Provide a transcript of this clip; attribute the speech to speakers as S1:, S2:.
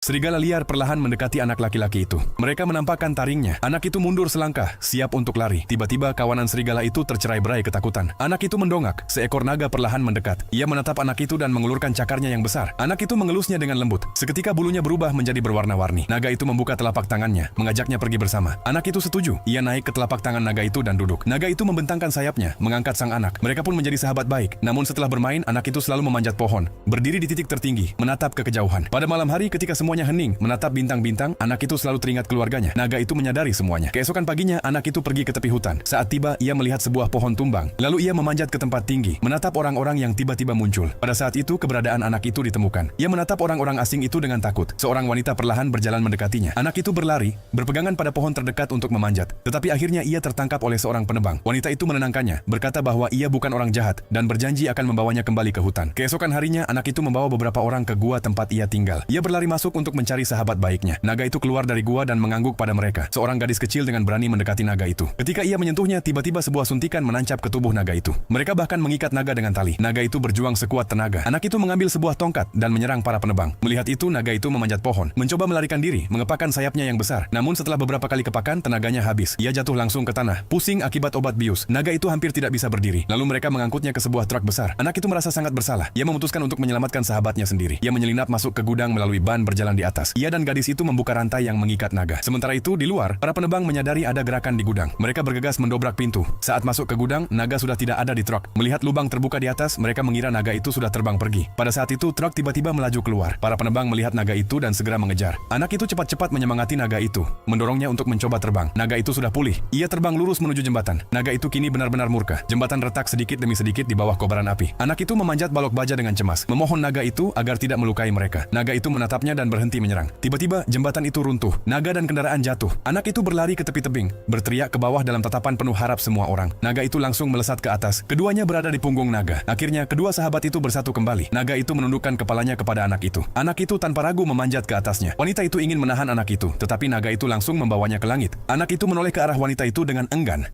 S1: Serigala liar perlahan mendekati anak laki-laki itu. Mereka menampakkan taringnya. Anak itu mundur selangkah, siap untuk lari. Tiba-tiba kawanan serigala itu tercerai-berai ketakutan. Anak itu mendongak. Seekor naga perlahan mendekat. Ia menatap anak itu dan mengulurkan cakarnya yang besar. Anak itu mengelusnya dengan lembut. Seketika bulunya berubah menjadi berwarna-warni. Naga itu membuka telapak tangannya, mengajaknya pergi bersama. Anak itu setuju. Ia naik ke telapak tangan naga itu dan duduk. Naga itu membentangkan sayapnya, mengangkat sang anak. Mereka pun menjadi sahabat baik. Namun setelah bermain, anak itu selalu memanjat pohon, berdiri di titik tertinggi, menatap ke kejauhan. Pada malam hari ketika semuanya hening, menatap bintang-bintang, anak itu selalu teringat keluarganya. Naga itu menyadari semuanya. Keesokan paginya, anak itu pergi ke tepi hutan. Saat tiba, ia melihat sebuah pohon tumbang. Lalu ia memanjat ke tempat tinggi, menatap orang-orang yang tiba-tiba muncul. Pada saat itu, keberadaan anak itu ditemukan. Ia menatap orang-orang asing itu dengan takut. Seorang wanita perlahan berjalan mendekatinya. Anak itu berlari, berpegangan pada pohon terdekat untuk memanjat. Tetapi akhirnya ia tertangkap oleh seorang penebang. Wanita itu menenangkannya, berkata bahwa ia bukan orang jahat, dan berjanji akan membawanya kembali ke hutan. Keesokan harinya, anak itu membawa beberapa orang ke gua tempat ia tinggal. Ia berlari masuk untuk mencari sahabat baiknya. Naga itu keluar dari gua dan mengangguk pada mereka. Seorang gadis kecil dengan berani mendekati naga itu. Ketika ia menyentuhnya, tiba-tiba sebuah suntikan menancap ke tubuh naga itu. Mereka bahkan mengikat naga dengan tali. Naga itu berjuang sekuat tenaga. Anak itu mengambil sebuah tongkat dan menyerang para penebang. Melihat itu, naga itu memanjat pohon, mencoba melarikan diri, mengepakkan sayapnya yang besar. Namun setelah beberapa kali kepakan, tenaganya habis. Ia jatuh langsung ke tanah, pusing akibat obat bius. Naga itu hampir tidak bisa berdiri. Lalu mereka mengangkutnya ke sebuah truk besar. Anak itu merasa sangat bersalah. Ia memutuskan untuk menyelamatkan sahabatnya sendiri. Ia menyelinap masuk ke gudang melalui ban berjalan di atas. Ia dan gadis itu membuka rantai yang mengikat naga. Sementara itu, di luar, para penebang menyadari ada gerakan di gudang. Mereka bergegas mendobrak pintu. Saat masuk ke gudang, naga sudah tidak ada di truk. Melihat lubang terbuka di atas, mereka mengira naga itu sudah terbang pergi. Pada saat itu, truk tiba-tiba melaju keluar. Para penebang melihat naga itu dan segera mengejar. Anak itu cepat-cepat menyemangati naga itu, mendorongnya untuk mencoba terbang. Naga itu sudah pulih. Ia terbang lurus menuju jembatan. Naga itu kini benar-benar murka. Jembatan retak sedikit demi sedikit di bawah kobaran api. Anak itu memanjat balok baja dengan cemas, memohon naga itu agar tidak melukai mereka. Naga itu menatapnya dan berhenti menyerang. Tiba-tiba, jembatan itu runtuh. Naga dan kendaraan jatuh. Anak itu berlari ke tepi tebing, berteriak ke bawah dalam tatapan penuh harap semua orang. Naga itu langsung melesat ke atas. Keduanya berada di punggung naga. Akhirnya, kedua sahabat itu bersatu kembali. Naga itu menundukkan kepalanya kepada anak itu. Anak itu tanpa ragu memanjat ke atasnya. Wanita itu ingin menahan anak itu, tetapi naga itu langsung membawanya ke langit. Anak itu menoleh ke arah wanita itu dengan enggan.